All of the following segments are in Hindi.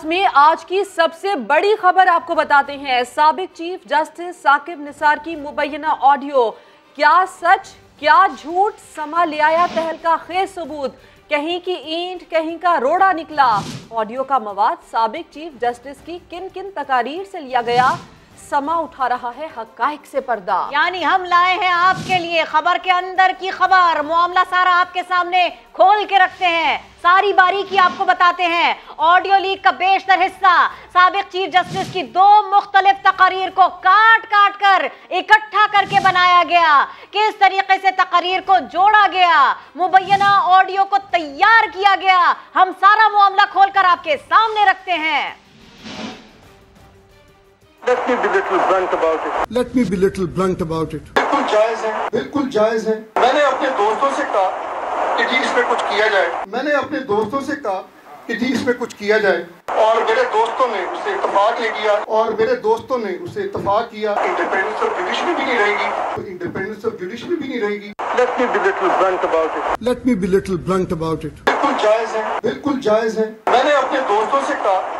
में आज की सबसे बड़ी खबर आपको बताते हैं। साबिक चीफ जस्टिस साकिब निसार की मुबैना ऑडियो, क्या सच क्या झूठ, समा ले आया तहलका खेज सबूत। कहीं की ईंट कहीं का रोड़ा निकला। ऑडियो का मवाद साबिक चीफ जस्टिस की किन किन तकारीर से लिया गया, समा उठा रहा है हकाइक से पर्दा। यानी हम लाए हैं आपके लिए खबर के अंदर की खबर, मामला सारा आपके सामने खोल के रखते हैं, सारी बारीकी आपको बताते हैं। ऑडियो लीक का बेशतर हिस्सा साबिक चीफ जस्टिस की दो मुख्तलिफ तकारीर को काट काट कर इकट्ठा करके बनाया गया। किस तरीके से तकारीर को जोड़ा गया, मुबैना ऑडियो को तैयार किया गया, हम सारा मामला खोलकर आपके सामने रखते हैं। Let me be little blunt about it. Let me be little blunt about it. बिल्कुल जायज है, बिल्कुल जायज है। मैंने अपने दोस्तों से कहा कि जी इसमें कुछ किया जाए। मैंने अपने दोस्तों से कहा कि जी इसमें कुछ किया जाए, और मेरे दोस्तों ने उससे इत्तेफाक ले किया। और मेरे दोस्तों ने उसे इत्तेफाक किया। इंडिपेंडेंस ऑफ जुडिशरी भी नहीं रहेगी। तो इंडिपेंडेंस ऑफ जुडिशरी भी नहीं रहेगी। Let me be little blunt about it. Let me be little blunt about it. बिल्कुल जायज है, बिल्कुल जायज है। मैंने अपने दोस्तों से कहा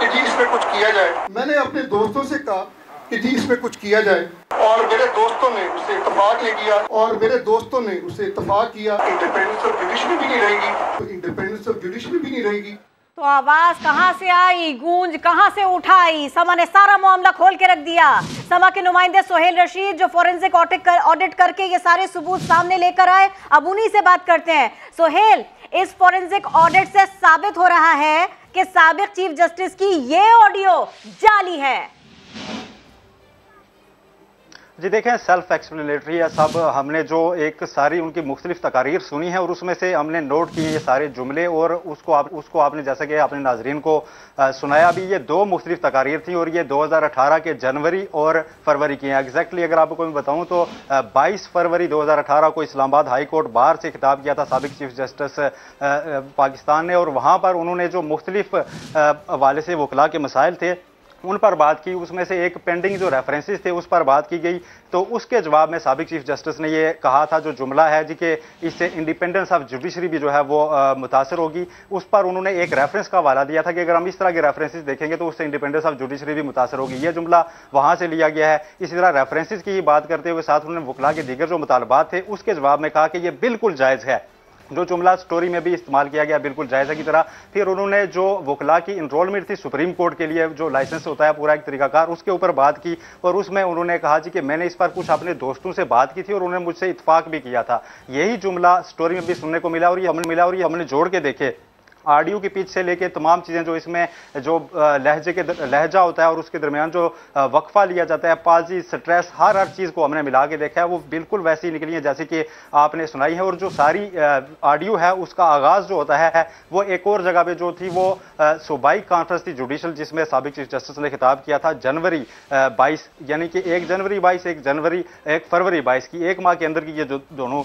कि जी इसमें कुछ किया जाए। मैंने अपने दोस्तों से कहा कि जी इसमें कुछ किया जाए, और मेरे दोस्तों ने उससे इत्तेफाक ले किया। और मेरे दोस्तों ने उसे इत्तेफाक किया। इंडिपेंडेंस ऑफ जुडिशरी भी नहीं रहेगी। तो इंडिपेंडेंस ऑफ जुडिशरी भी नहीं रहेगी। तो आवाज कहां से आई, गूंज कहां से उठाई, समा ने सारा मामला खोल के रख दिया। समा के नुमाइंदे सोहेल रशीद जो फोरेंसिक ऑडिट करके ये सारे सबूत सामने लेकर आए, अब उन्हीं से बात करते हैं। सोहेल, इस फोरेंसिक ऑडिट से साबित हो रहा है कि साबिक चीफ जस्टिस की ये ऑडियो जाली है। जी देखें, सेल्फ एक्सप्लेनेटरी है सब। हमने जो एक सारी उनकी मुख्तलिफ तकारीर सुनी है और उसमें से हमने नोट किए ये सारे जुमले, और उसको आपने जैसे कि आपने नाजरीन को सुनाया भी, ये दो मुख्तलिफ तकारीर थी और ये 2018 के जनवरी और फरवरी की हैं। एग्जैक्टली अगर आपको मैं बताऊं तो 22 फरवरी 2018 को इस्लामाबाद हाई कोर्ट बार से खिताब किया था साबिक चीफ जस्टिस पाकिस्तान ने, और वहाँ पर उन्होंने जो मुख्तलिफ हवाले से वकला के मसाइल थे उन पर बात की। उसमें से एक पेंडिंग जो रेफरेंसेस थे उस पर बात की गई। तो उसके जवाब में साबिक चीफ जस्टिस ने ये कहा था, जो जुमला है जी कि इससे इंडिपेंडेंस ऑफ जुडिशरी भी जो है वो मुतासर होगी, उस पर उन्होंने एक रेफरेंस का हवाला दिया था कि अगर हम इस तरह के रेफरेंसेस देखेंगे तो उससे इंडिपेंडेंस ऑफ जुडिशरी भी मुतासर होगी। ये जुमला वहां से लिया गया है। इसी तरह रेफरेंसेस की ही बात करते हुए साथ उन्होंने वकला के दीगर जो मुतालबात थे उसके जवाब में कहा कि यह बिल्कुल जायज़ है। जो जुमला स्टोरी में भी इस्तेमाल किया गया बिल्कुल जायज़ा की तरह। फिर उन्होंने जो वकला की इनरोलमेंट थी सुप्रीम कोर्ट के लिए, जो लाइसेंस होता है पूरा एक तरीकाकार, उसके ऊपर बात की, और उसमें उन्होंने कहा जी कि मैंने इस पर कुछ अपने दोस्तों से बात की थी और उन्होंने मुझसे इत्तफाक भी किया था। यही जुमला स्टोरी में भी सुनने को मिला, और ये हमने जोड़ के देखे ऑडियो के पीछे से लेके तमाम चीज़ें, जो इसमें जो लहजा होता है और उसके दरमियान जो वक्फा लिया जाता है, पाजी, स्ट्रेस, हर चीज़ को हमने मिला के देखा है, वो बिल्कुल वैसी ही निकली है जैसे कि आपने सुनाई है। और जो सारी ऑडियो है उसका आगाज़ जो होता है वो एक और जगह पे जो थी वो सूबाई कॉन्फ्रेंस थी जुडिशल, जिसमें साबिक चीफ जस्टिस ने खिताब किया था जनवरी 22, यानी कि 1 जनवरी 22, 1 फरवरी 22 की, एक माह के अंदर की ये जो दोनों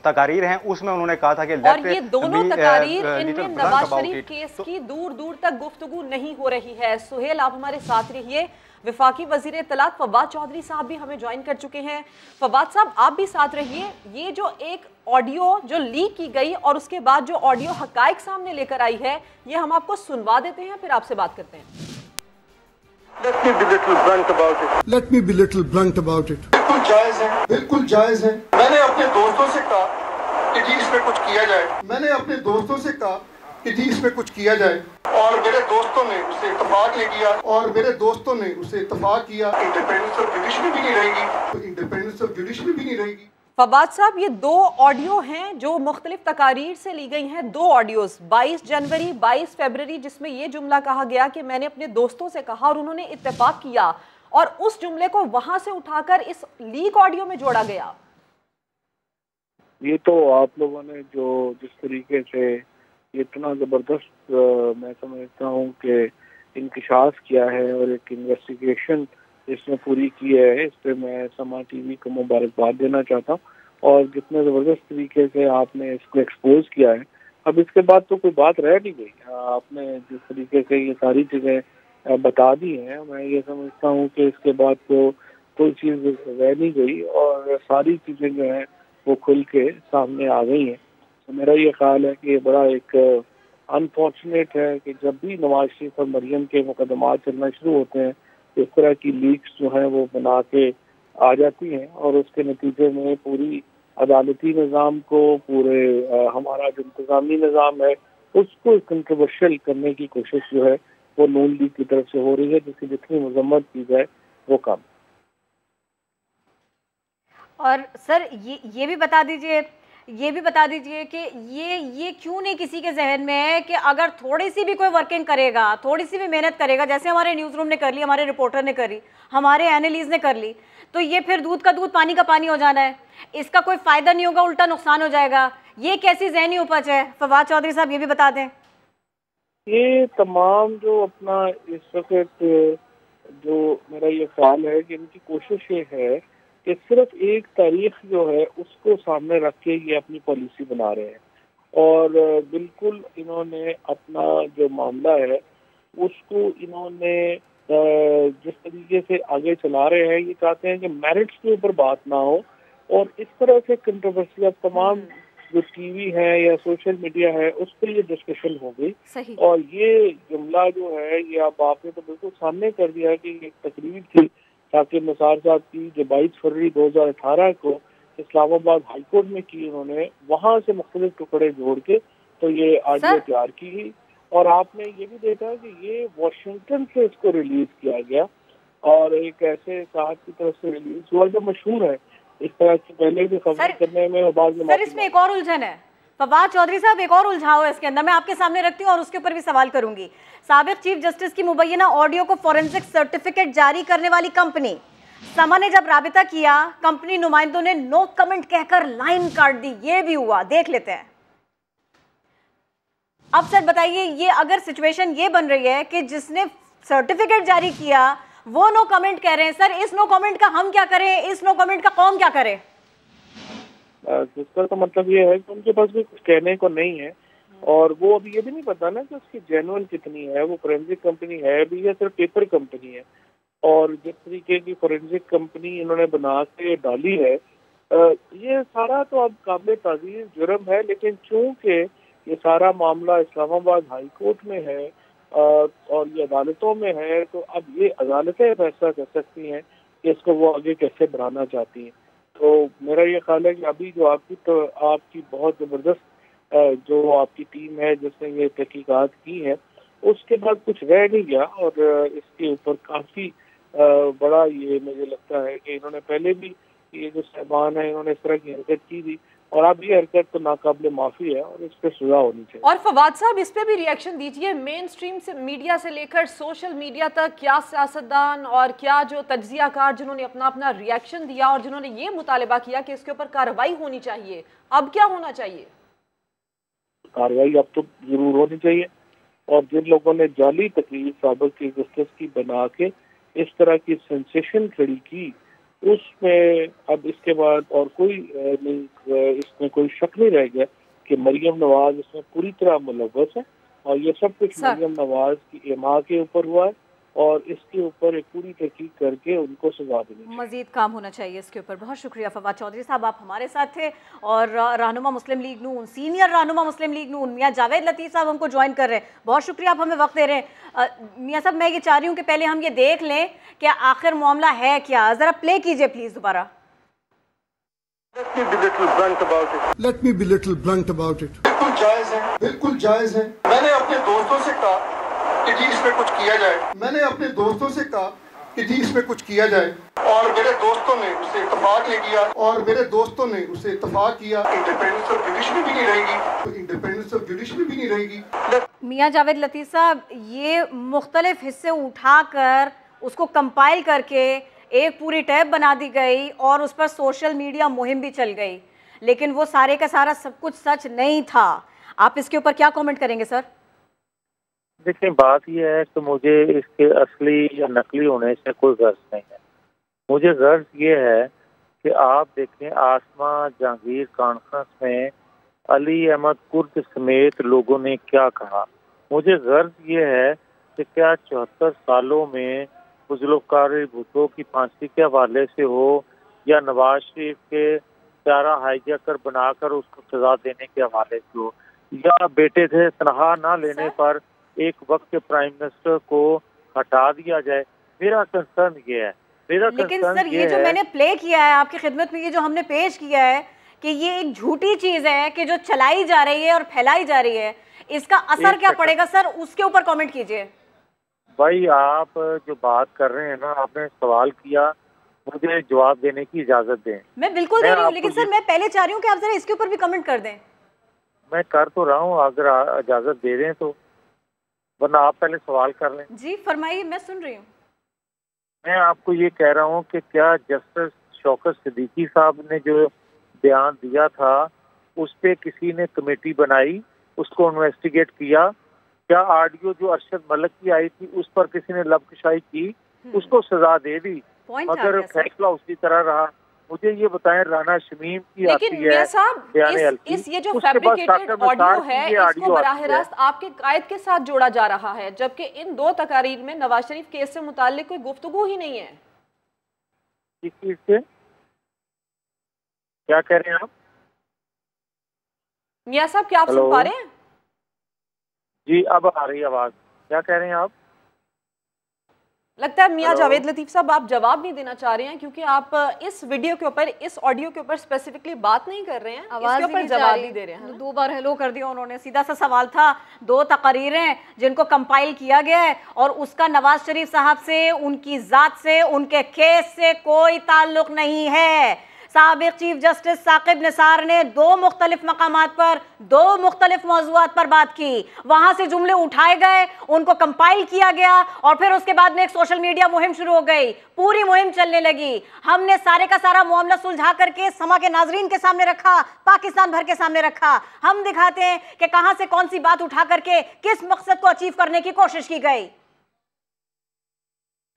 तकारीर हैं उसमें उन्होंने कहा था कि और ये दोनों तकारीर इनमें नवाज शरीफ केस की दूर दूर तक गुफ्तगू नहीं हो रही है। सुहेल, आप हमारे साथ रहिए। वफाकी वजीर इत्तलात फवाद चौधरी साहब भी हमें ज्वाइन कर चुके हैं। फवाद साहब, आप भी साथ रहिए। ये जो एक ऑडियो जो लीक की गई और उसके बाद जो ऑडियो हकाइक सामने लेकर आई है, ये हम आपको सुनवा देते हैं, फिर आपसे बात करते हैं। Let me be little blunt about it. Let me be little blunt about it. बिल्कुल जायज है, बिल्कुल जायज है। मैंने अपने दोस्तों से कहा कि जी इसमें कुछ किया जाए। मैंने अपने दोस्तों से कहा कि जी इसमें कुछ किया जाए, और मेरे दोस्तों ने उससे इत्तेफाक ले किया। और मेरे दोस्तों ने उसे इत्तेफाक किया। इंडिपेंडेंस ऑफ जुडिशरी भी नहीं रहेगी। तो इंडिपेंडेंस ऑफ जुडिशरी भी नहीं रहेगी। फवाद साहब, ये दो ऑडियो हैं जो मुख्तलिफ तकारीर से ली गई हैं, दो ऑडियोज 22 जनवरी 22 फरवरी, जिसमें ये जुमला कहा गया कि मैंने अपने दोस्तों से कहा और उन्होंने इत्तेफाक किया, और उस जुमले को वहां से उठाकर इस लीक ऑडियो में जोड़ा गया। ये तो आप लोगों ने जो जिस तरीके से इतना ज़बरदस्त मैं समझता हूँ कि इंकशाफ किया है और एक इन्वेस्टिगेशन इसमें पूरी की है, इस पर मैं समा टीवी को मुबारकबाद देना चाहता हूँ। और जितने ज़बरदस्त तरीके से आपने इसको एक्सपोज किया है, अब इसके बाद तो कोई बात रह नहीं गई। आपने जिस तरीके से ये सारी चीज़ें बता दी हैं, मैं ये समझता हूँ कि इसके बाद तो कोई चीज़ रह नहीं गई और सारी चीज़ें जो हैं वो खुल के सामने आ गई हैं। तो मेरा ये ख्याल है कि ये बड़ा एक अनफॉर्चुनेट है कि जब भी नवाज शरीफ और मरियम के मुकदमा चलना शुरू होते हैं, इस तरह की लीक्स जो हैं वो बना के आ जाती हैं और उसके नतीजे में पूरी अदालती निज़ाम को, पूरे हमारा जो इंतज़ामी निज़ाम है उसको कंट्रोवर्शियल करने की कोशिश जो है वो नून लीग की तरफ से हो रही है, जिसकी जितनी मजम्मत की जाए वो कम। और सर ये भी बता दीजिए कि ये क्यों नहीं किसी के जहन में है कि अगर थोड़ी सी भी कोई वर्किंग करेगा, थोड़ी सी भी मेहनत करेगा, जैसे हमारे न्यूज़ रूम ने कर ली, हमारे रिपोर्टर ने करी, हमारे एनालिस्ट ने कर ली, तो ये फिर दूध का दूध पानी का पानी हो जाना है, इसका कोई फ़ायदा नहीं होगा, उल्टा नुकसान हो जाएगा। ये कैसी जहनी उपज है? फवाद चौधरी साहब ये भी बता दें। ये तमाम जो अपना इस वक्त जो मेरा ये ख्याल है कि इनकी कोशिश ये है कि सिर्फ एक तारीख जो है उसको सामने रख के ये अपनी पॉलिसी बना रहे हैं और बिल्कुल इन्होंने अपना जो मामला है उसको इन्होंने जिस तरीके से आगे चला रहे हैं, ये चाहते हैं कि मेरिट्स के ऊपर बात ना हो और इस तरह से कंट्रोवर्सी अब तमाम जो टीवी है या सोशल मीडिया है उस पर ये डिस्कशन हो गई। और ये जुमला जो है ये अब आपने तो बिल्कुल सामने कर दिया कि एक तकरीर थी साकिब निसार साहब की जो 22 फरवरी 2018 को इस्लामाबाद हाईकोर्ट में की उन्होंने, वहां से मुख्तलिफ टुकड़े जोड़ के तो ये ऑडियो तैयार की गई और आपने ये भी देखा कि ये वॉशिंगटन से इसको रिलीज किया गया और एक ऐसे साहब की तरफ से रिलीज हुआ जो मशहूर है इस तरह की पहले भी खबर करने में और बाद में। सर इसमें एक और उलझन है फवाद चौधरी साहब, एक और उलझाव है इसके अंदर, मैं आपके सामने रखती हूँ और उसके ऊपर भी सवाल करूंगी। साबिक चीफ जस्टिस की मुबैना ऑडियो को फॉरेंसिक सर्टिफिकेट जारी करने वाली कंपनी समा ने जब राबिता किया, कंपनी नुमाइंदों ने नो कमेंट कहकर लाइन काट दी। ये भी हुआ, देख लेते हैं। अब सर बताइए, ये अगर सिचुएशन ये बन रही है कि जिसने सर्टिफिकेट जारी किया वो नो कमेंट कह रहे हैं, सर इस नो कमेंट का हम क्या करें, इस नो कमेंट का कौम क्या करे? जिसका तो मतलब ये है कि उनके पास भी कुछ कहने को नहीं है और वो अभी ये भी नहीं पता ना कि उसकी जेन्युइन कितनी है, वो फोरेंसिक कंपनी है भी या सिर्फ पेपर कंपनी है। और जिस तरीके की फोरेंसिक कंपनी इन्होंने बना के डाली है, ये सारा तो अब काबिल ताज़ीर जुर्म है, लेकिन चूंकि ये सारा मामला इस्लामाबाद हाई कोर्ट में है और ये अदालतों में है, तो अब ये अदालतें फैसला कर सकती हैं कि इसको वो आगे कैसे बढ़ाना चाहती हैं। तो मेरा ये ख्याल है कि अभी जो आपकी बहुत ज़बरदस्त जो आपकी टीम है जिसने ये तहकीकात की है, उसके बाद कुछ रह नहीं गया और इसके ऊपर काफ़ी बड़ा ये मुझे लगता है कि इन्होंने पहले भी ये जो साहबान है इन्होंने इस तरह की हरकत की थी और अब ये हरकत तो नाकाबिले माफ़ी है और इस पर सजा होनी चाहिए। और फवाद साहब इस पे भी रिएक्शन दीजिए, मेन स्ट्रीम से मीडिया से लेकर सोशल मीडिया तक क्या सियासतदान और क्या जो तज्जियाकार जिन्होंने अपना अपना रिएक्शन दिया और जिन्होंने ये मुतालिबा किया कि इसके ऊपर कार्रवाई होनी चाहिए, अब क्या होना चाहिए? कार्रवाई अब तो जरूर होनी चाहिए और जिन लोगों ने जाली तकरीर साबिक चीफ जस्टिस की बना के इस तरह की सेंसेशन खड़ी की, उसमें अब इसके बाद और कोई इसमें कोई शक नहीं रह गया कि मरियम नवाज इसमें पूरी तरह मुलव्वस है और ये सब कुछ मरियम नवाज की इमा के ऊपर हुआ है और इसके ऊपर एक पूरी तहकीक करके उनको सजा देनी चाहिए। मजीद काम होना चाहिए इसके ऊपर। बहुत शुक्रिया फवाद चौधरी साहब, आप हमारे साथ थे। और रहनुमा मुस्लिम लीग नून, सीनियर रहनुमा मुस्लिम लीग नून मियाँ जावेद लतीफ़ साहब हमको ज्वाइन कर रहे हैं। बहुत शुक्रिया, आप हमें वक्त दे रहे हैं। मियाँ साहब मैं ये चाह रही हूँ कि पहले हम ये देख लें कि आखिर मामला है क्या, ज़रा प्ले कीजिए प्लीज़ दोबारा। Let me be little blunt about it. बिल्कुल जायज है, बिल्कुल जायज है। मैंने अपने दोस्तों से कहा कि जी इसमें कुछ किया जाए। मैंने अपने दोस्तों से कहा कि जी इसमें कुछ किया जाए और मेरे दोस्तों ने उससे इत्तेफाक नहीं किया और मेरे दोस्तों ने उसे इत्तेफाक किया। इंडिपेंडेंस ऑफ जुडिशरी भी नहीं रहेगी, तो इंडिपेंडेंस ऑफ जुडिशरी भी नहीं रहेगी। मियाँ जावेद लतीफ़ साहब, ये मुख्तलिफ हिस्से उठाकर उसको कंपाइल करके एक पूरी टैब बना दी गई और उस पर सोशल मीडिया मुहिम भी चल गई, लेकिन वो सारे का सारा सब कुछ सच नहीं था। आप इसके ऊपर क्या कमेंट करेंगे सर? देखिए, बात यह है कि मुझे इसके असली या नकली होने से कोई गर्ज नहीं है। मुझे गर्ज ये है कि आप देखें, आसमा जहांगीर कॉन्फ्रेंस में अली अहमद कुर्द समेत लोगों ने क्या कहा। मुझे गर्ज ये है कि क्या 74 सालों में जुल्फ़िकार भुट्टो की फांसी के हवाले से हो या नवाज शरीफ के चारा हाईजैकर बनाकर उसको सजा देने के हवाले से हो, या बेटे से तनख्वाह ना लेने पर एक वक्त के प्राइम मिनिस्टर को हटा दिया जाए। मेरा कंसर्न ये है, लेकिन सर ये जो मैंने प्ले किया है आपकी खिदमत में, ये जो हमने पेश किया है कि ये एक झूठी चीज है कि जो चलाई जा रही है और फैलाई जा रही है, इसका असर क्या पड़ेगा सर, उसके ऊपर कमेंट कीजिए। भाई आप जो बात कर रहे हैं ना, आपने सवाल किया, मुझे जवाब देने की इजाजत दें। मैं बिल्कुल दे रही हूँ, लेकिन सर मैं पहले चाह रही हूँ कि आप जरा इसके ऊपर भी कमेंट कर दें। मैं कर तो रहा हूँ, अगर इजाजत दे दें तो, वरना आप पहले सवाल कर लें। जी फरमाइए, मैं सुन रही हूँ। मैं आपको ये कह रहा हूँ कि क्या जस्टिस शौकत सिद्दीकी साहब ने जो बयान दिया था उस पे किसी ने कमेटी बनाई, उसको इन्वेस्टिगेट किया? क्या ऑडियो जो अरशद मलिक की आई थी उस पर किसी ने लबकशाई की, उसको सजा दे दी? मगर फैसला उसी तरह रहा। मुझे ये बताएं, राना शमीम की आती है इस ये जो फैब्रिकेटेड ऑडियो है इसको बराह रास्त आपके कायद के साथ जोड़ा जा रहा है, जबकि इन दो तकारीर में नवाज शरीफ केस से मुताल्लिक कोई गुफ्तगू ही नहीं है। किस चीज से? क्या कह रहे हैं आप? मियां साहब क्या आप सुन पा रहे हैं? जी अब आ रही आवाज। क्या कह रहे हैं आप? लगता है मियां जावेद लतीफ साहब आप जवाब नहीं देना चाह रहे हैं, क्योंकि आप इस वीडियो के ऊपर, इस ऑडियो के ऊपर स्पेसिफिकली बात नहीं कर रहे हैं, इसके ऊपर जवाब नहीं दे रहे हैं। 2 बार हेलो कर दिया उन्होंने। सीधा सा सवाल था, 2 तकरीरें जिनको कंपाइल किया गया है और उसका नवाज शरीफ साहब से, उनकी जात से, उनके केस से कोई ताल्लुक नहीं है। साबिक चीफ जस्टिस साकिब निसार ने 2 मुख्तलिफ मकामात पर 2 मुख्तलिफ मौज़ूआत पर बात की, वहां से जुमले उठाए गए, उनको कंपाइल किया गया और फिर उसके बाद में एक सोशल मीडिया मुहिम शुरू हो गई, पूरी मुहिम चलने लगी। हमने सारे का सारा मामला सुलझा करके समा के नाजरीन के सामने रखा, पाकिस्तान भर के सामने रखा। हम दिखाते हैं कि कहां से कौन सी बात उठा करके किस मकसद को अचीव करने की कोशिश की गई।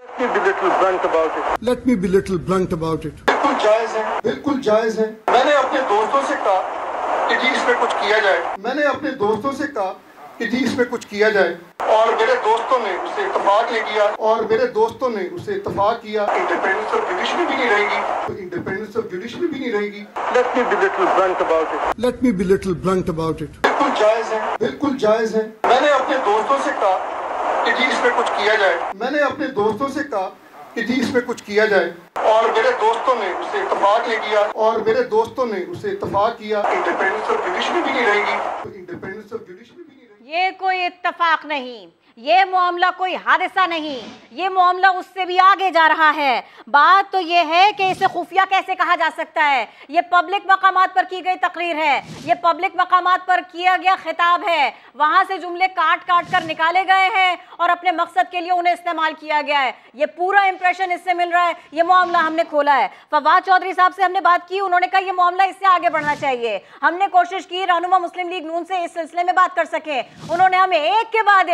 Let me be little blunt about it. बिल्कुल जायज है, बिल्कुल जायज है। मैंने अपने दोस्तों से कहा कि जी इसमें कुछ किया जाए। मैंने अपने दोस्तों से कहा कि जी इसमें कुछ किया जाए, और मेरे दोस्तों ने उससे इत्तेफाक ले किया। और मेरे दोस्तों ने उससे इत्तेफाक किया। इंडिपेंडेंस ऑफ जुडिशरी भी नहीं रहेगी। तो इंडिपेंडेंस ऑफ जुडिशरी भी नहीं रहेगी। Let me be little blunt about it. Let me be little blunt about it. बिल्कुल जायज है, बिल्कुल जायज है। मैंने अपने दोस्तों से कहा कि जी इसमें कुछ किया जाए। मैंने अपने दोस्तों से कहा कि जी इसमें कुछ किया जाए, और मेरे दोस्तों ने उससे इत्तेफाक ले किया। और मेरे दोस्तों ने उससे इत्तेफाक किया। इंडिपेंडेंस ऑफ जुडिशरी भी नहीं रहेगी। तो इंडिपेंडेंस ऑफ जुडिशरी भी नहीं रहेगी। ये कोई इत्तेफाक नहीं, ये मामला कोई हादसा नहीं, ये मामला उससे भी आगे जा रहा है। बात तो ये है कि इसे खुफिया कैसे कहा जा सकता है। ये पब्लिक मकामात पर की गई तकरीर है, ये पब्लिक मकामात पर किया गया खिताब है, वहां से जुमले काट काट कर निकाले गए हैं और अपने मकसद के लिए उन्हें इस्तेमाल किया गया है। ये पूरा इंप्रेशन इससे मिल रहा है। ये मामला हमने खोला है, फवाद चौधरी साहब से हमने बात की, उन्होंने कहा ये मामला इससे आगे बढ़ना चाहिए। हमने कोशिश की रहनुमा मुस्लिम लीग नून से इस सिलसिले में बात कर सके, उन्होंने हमें एक के बाद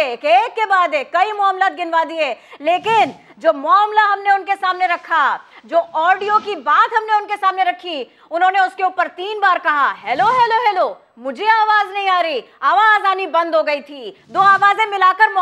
एक कई मामला गिनवा दिए, लेकिन जो मामला हमने उनके सामने रखा, जो ऑडियो की बात हमने उनके सामने रखी, उन्होंने उसके ऊपर 3 बार कहा हेलो हेलो हेलो, मुझे आवाज नहीं आ रही, आवाज आनी बंद हो गई थी। 2 आवाजें मिलाकर